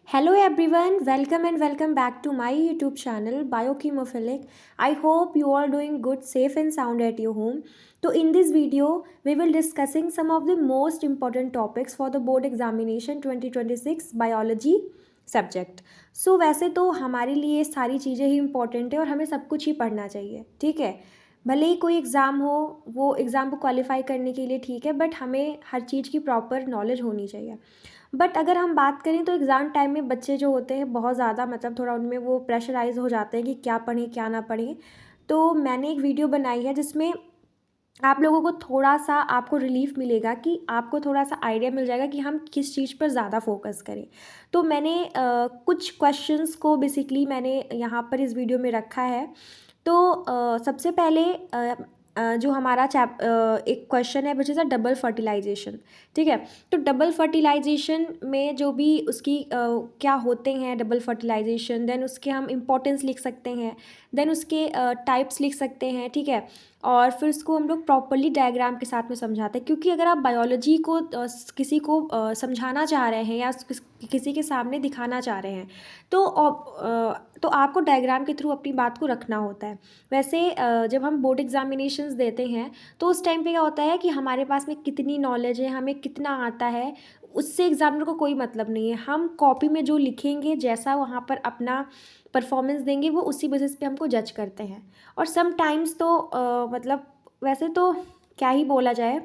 Hello everyone, welcome and welcome back to my YouTube channel Biochemophilic. I hope you all doing good, safe and sound at your home. So in this video, we will discussing some of the most important topics for the board examination 2026 biology subject. वैसे तो हमारे लिए सारी चीज़ें ही important है और हमें सब कुछ ही पढ़ना चाहिए, ठीक है। भले ही कोई एग्ज़ाम हो, वो एग्ज़ाम को क्वालिफाई करने के लिए ठीक है, बट हमें हर चीज़ की प्रॉपर नॉलेज होनी चाहिए। बट अगर हम बात करें तो एग्ज़ाम टाइम में बच्चे जो होते हैं बहुत ज़्यादा थोड़ा उनमें वो प्रेशराइज़ हो जाते हैं कि क्या पढ़ें क्या ना पढ़ें। तो मैंने एक वीडियो बनाई है जिसमें आप लोगों को थोड़ा-सा आपको रिलीफ़ मिलेगा कि आपको थोड़ा-सा आइडिया मिल जाएगा कि हम किस चीज़ पर ज़्यादा फ़ोकस करें। तो मैंने कुछ क्वेश्चंस को बेसिकली मैंने यहाँ पर इस वीडियो में रखा है। तो सबसे पहले जो हमारा एक क्वेश्चन है which is a double fertilisation, ठीक है। तो डबल फर्टिलाइजेशन में जो भी उसकी क्या होते हैं डबल फर्टिलाइजेशन, देन उसके हम इम्पोर्टेंस लिख सकते हैं, देन उसके टाइप्स लिख सकते हैं, ठीक है। और फिर उसको हम लोग प्रॉपरली डायग्राम के साथ में समझाते हैं, क्योंकि अगर आप बायोलॉजी को किसी को समझाना चाह रहे हैं या किसी के सामने दिखाना चाह रहे हैं तो तो आपको डायग्राम के थ्रू अपनी बात को रखना होता है। वैसे जब हम बोर्ड एग्जामिनेशंस देते हैं तो उस टाइम पे क्या होता है कि हमारे पास में कितनी नॉलेज है, हमें कितना आता है, उससे एग्जामिनर को कोई मतलब नहीं है। हम कॉपी में जो लिखेंगे, जैसा वहाँ पर अपना परफॉर्मेंस देंगे, वो उसी बेसिस पे हमको जज करते हैं। और सम टाइम्स तो वैसे तो क्या ही बोला जाए।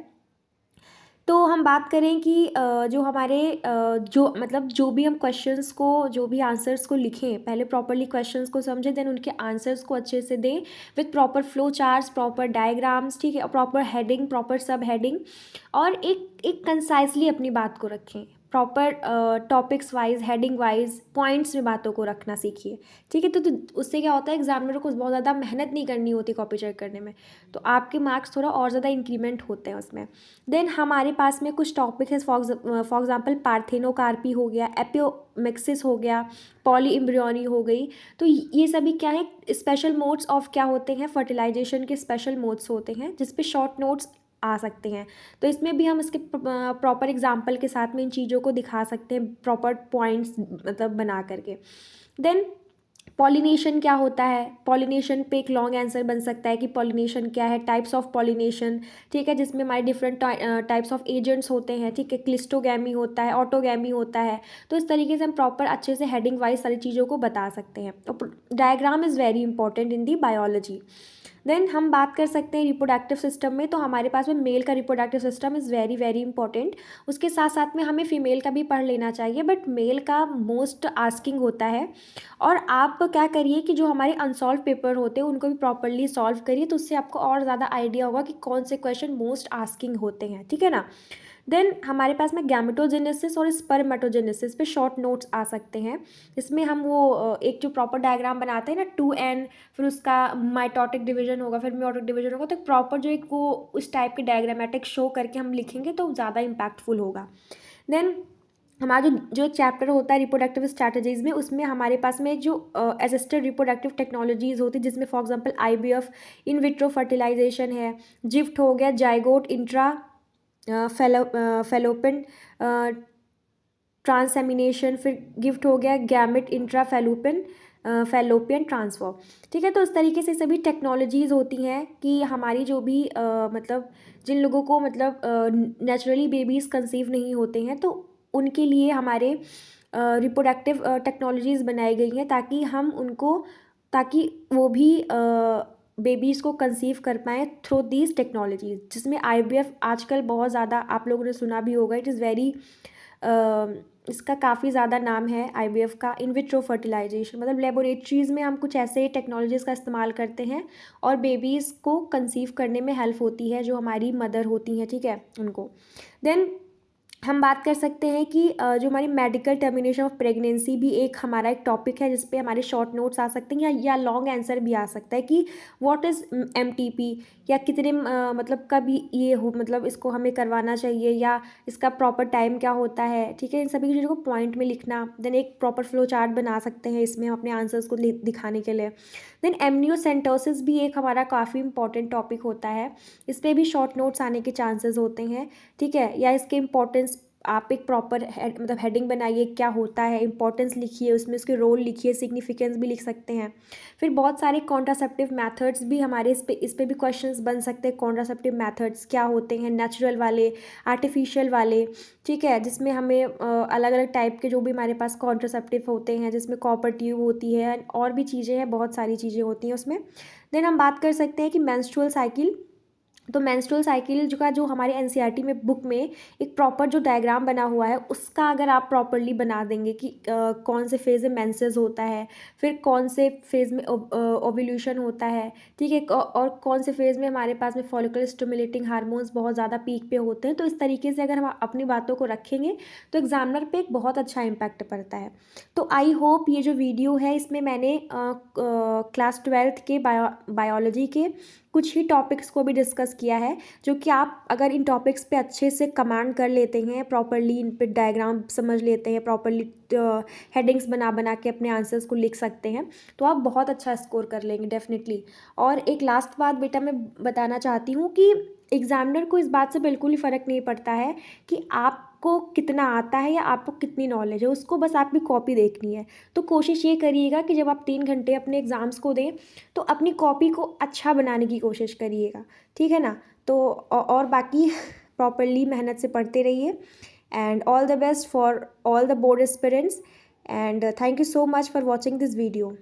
तो हम बात करें कि जो हमारे जो भी हम क्वेश्चंस को, जो भी आंसर्स को लिखें, पहले प्रॉपर्ली क्वेश्चंस को समझें, देन उनके आंसर्स को अच्छे से दें with proper flow charts, proper diagrams, ठीक है, और प्रॉपर हेडिंग, प्रॉपर सब हेडिंग, और एक एक कंसाइजली अपनी बात को रखें। Proper topics wise, heading wise, points में बातों को रखना सीखिए, ठीक है। तो उससे क्या होता है, एग्जामिनर को बहुत ज़्यादा मेहनत नहीं करनी होती कॉपी चेक करने में, तो आपके मार्क्स थोड़ा और ज़्यादा इंक्रीमेंट होते हैं उसमें। देन हमारे पास में कुछ टॉपिक है, फॉर एग्जांपल पार्थेनोकार्पी हो गया, एपियोमिक्सिस हो गया, पॉली एम्ब्रियोनी हो गई। तो ये सभी क्या है, स्पेशल मोड्स ऑफ क्या होते हैं, फर्टिलाइजेशन के स्पेशल मोड्स होते हैं, जिस पे शॉर्ट नोट्स आ सकते हैं। तो इसमें भी हम इसके प्रॉपर एग्जाम्पल के साथ में इन चीज़ों को दिखा सकते हैं, प्रॉपर पॉइंट्स बना करके। देन पॉलिनेशन क्या होता है, पॉलिनेशन पे एक लॉन्ग आंसर बन सकता है कि पॉलिनेशन क्या है, टाइप्स ऑफ पॉलिनेशन, ठीक है, जिसमें हमारे डिफरेंट टाइप्स ऑफ एजेंट्स होते हैं, ठीक है, क्लिस्टोगैमी होता है, ऑटोगैमी होता है। तो इस तरीके से हम प्रॉपर अच्छे से हेडिंग वाइज सारी चीज़ों को बता सकते हैं। और diagram is very important in the biology. Then हम बात कर सकते हैं रिप्रोडक्टिव सिस्टम में, तो हमारे पास में मेल का reproductive system is very very important. उसके साथ साथ में हमें फीमेल का भी पढ़ लेना चाहिए, बट मेल का मोस्ट आस्किंग होता है। और आप क्या करिए कि जो हमारे अनसॉल्व पेपर होते हैं उनको भी प्रॉपरली सॉल्व करिए, तो उससे आपको और ज़्यादा आइडिया होगा कि कौन से क्वेश्चन मोस्ट आस्किंग होते हैं, ठीक है ना। देन हमारे पास में गैमेटोजेनेसिस और स्पर्मेटोजेनेसिस पे शॉर्ट नोट्स आ सकते हैं। इसमें हम वो एक जो प्रॉपर डायग्राम बनाते हैं ना, 2n, फिर उसका माइटोटिक डिवीजन होगा, फिर मियोटिक डिवीजन होगा, तो प्रॉपर जो एक वो उस टाइप के डायग्रामेटिक शो करके हम लिखेंगे तो ज़्यादा इम्पैक्टफुल होगा। देन हमारा जो एक चैप्टर होता है रिप्रोडक्टिव स्ट्रैटेजीज़ में, उसमें हमारे पास में जो असिस्टेड रिप्रोडक्टिव टेक्नोलॉजीज़ होती है, जिसमें for example IVF, in vitro fertilisation है, जिफ्ट हो गया, जाइगोट, इंट्रा फेलोपिन ट्रांसएमिनेशन, फिर गिफ्ट हो गया गैमेट इंट्रा फेलोपियन ट्रांसफर, ठीक है। तो इस तरीके से सभी टेक्नोलॉजीज़ होती हैं कि हमारी जो भी जिन लोगों को नेचुरली बेबीज़ कंसीव नहीं होते हैं, तो उनके लिए हमारे रिप्रोडक्टिव टेक्नोलॉजीज़ बनाई गई हैं, ताकि वो भी बेबीज़ को कंसीव कर पाएँ थ्रू दीज टेक्नोलॉजीज़, जिसमें आईवीएफ आजकल बहुत ज़्यादा आप लोगों ने सुना भी होगा। इट इज़ वेरी इसका काफ़ी ज़्यादा नाम है आईवीएफ का, इन विट्रो फर्टिलाइजेशन। लेबोरेटरीज़ में हम कुछ ऐसे टेक्नोलॉजीज़ का इस्तेमाल करते हैं और बेबीज़ को कंसीव करने में हेल्प होती है, जो हमारी मदर होती हैं, ठीक है, उनको। देन हम बात कर सकते हैं कि जो हमारी मेडिकल टर्मिनेशन ऑफ प्रेगनेंसी भी एक हमारा एक टॉपिक है, जिस पे हमारे शॉर्ट नोट्स आ सकते हैं, या लॉन्ग आंसर भी आ सकता है कि व्हाट इज़ एमटीपी, या कितने कब ये हो, इसको हमें करवाना चाहिए, या इसका प्रॉपर टाइम क्या होता है, ठीक है। इन सभी चीज़ों को पॉइंट में लिखना। देन एक प्रॉपर फ्लो चार्ट बना सकते हैं इसमें हम अपने आंसर्स को दिखाने के लिए। देन एमनियोसेंटोसिस भी एक हमारा काफ़ी इंपॉर्टेंट टॉपिक होता है, इस पर भी शॉर्ट नोट्स आने के चांसेस होते हैं, ठीक है, या इसके इंपॉर्टेंस आप एक प्रॉपर मतलब हेडिंग बनाइए, क्या होता है, इंपॉर्टेंस लिखिए, उसमें उसके रोल लिखिए, सिग्निफिकेंस भी लिख सकते हैं। फिर बहुत सारे कॉन्ट्रासेप्टिव मेथड्स भी हमारे इस पे भी क्वेश्चंस बन सकते हैं। कॉन्ट्रासेप्टिव मेथड्स क्या होते हैं, नेचुरल वाले, आर्टिफिशियल वाले, ठीक है, जिसमें हमें अलग अलग टाइप के जो भी हमारे पास कॉन्ट्रासेप्टिव होते हैं, जिसमें कॉपर ट्यूब होती है और भी चीज़ें हैं, बहुत सारी चीज़ें होती हैं उसमें। देन हम बात कर सकते हैं कि मेंस्ट्रुअल साइकिल। तो मेंस्ट्रुअल साइकिल जो हमारे एनसीईआरटी में बुक में एक प्रॉपर जो डायग्राम बना हुआ है, उसका अगर आप प्रॉपरली बना देंगे कि कौन से फेज़ में मेंसेस होता है, फिर कौन से फेज़ में ओव्यूलेशन होता है, ठीक है, और कौन से फेज़ में हमारे पास में फॉलिकल स्टिमुलेटिंग हार्मोन्स बहुत ज़्यादा पीक पे होते हैं, तो इस तरीके से अगर हम अपनी बातों को रखेंगे तो एग्जामिनर पे एक बहुत अच्छा इम्पैक्ट पड़ता है। तो आई होप ये जो वीडियो है इसमें मैंने क्लास 12th के बायोलॉजी के कुछ ही टॉपिक्स को भी डिस्कस किया है, जो कि आप अगर इन टॉपिक्स पे अच्छे से कमांड कर लेते हैं, प्रॉपरली इन पे डायग्राम समझ लेते हैं, प्रॉपरली हेडिंग्स बना बना के अपने आंसर्स को लिख सकते हैं, तो आप बहुत अच्छा स्कोर कर लेंगे डेफिनेटली। और एक लास्ट बात बेटा मैं बताना चाहती हूँ कि एग्जामिनर को इस बात से बिल्कुल ही फ़र्क नहीं पड़ता है कि आपको कितना आता है या आपको कितनी नॉलेज है, उसको बस आपकी कॉपी देखनी है। तो कोशिश ये करिएगा कि जब आप 3 घंटे अपने एग्ज़ाम्स को दें तो अपनी कॉपी को अच्छा बनाने की कोशिश करिएगा, ठीक है ना। तो और बाकी प्रॉपरली मेहनत से पढ़ते रहिए। And all the best for all the board aspirants, and thank you so much for watching this video.